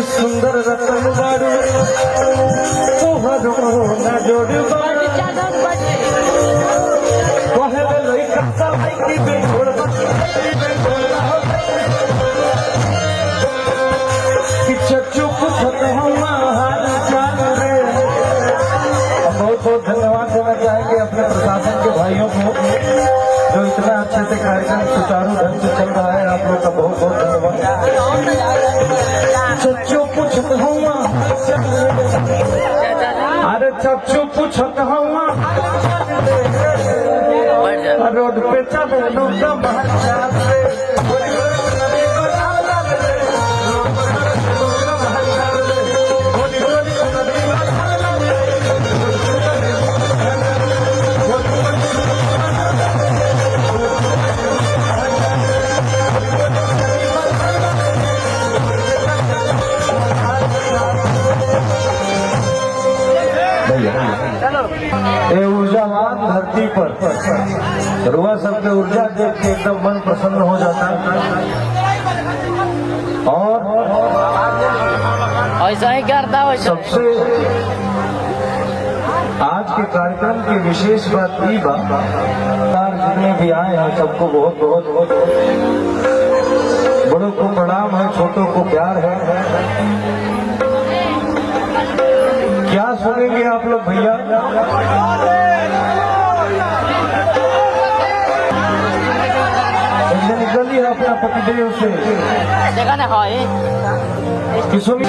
सुंदर रतन बारू तोहरो न जोड़ बारू कहले लइका सब की बेजोड़ कि चच्चू पूछत हम हाल चाल रे। बहुत बहुत धन्यवाद देना चाहेंगे अपने प्रशासन के भाइयों को जो इतना अच्छे से कार्यक्रम सुचारू ढंग से चल रहा है। आप लोग का बहुत बहुत धन्यवाद। चच्चू पूछत हुआ अरे चच्चू पूछत हुआ रोड पे चले लोग ये ऊर्जावान धरती पर रुआ सबके ऊर्जा देख के एकदम मन प्रसन्न हो जाता है। और ऐसा ही करता है। सबसे आज के कार्यक्रम की विशेष बात ये जितने भी आए हैं सबको बहुत बहुत बहुत बड़ों को प्रणाम है, छोटों को प्यार है। क्या सुनेंगे आप लोग भैया? निकलिए अपना पतिदेव से सुनिए।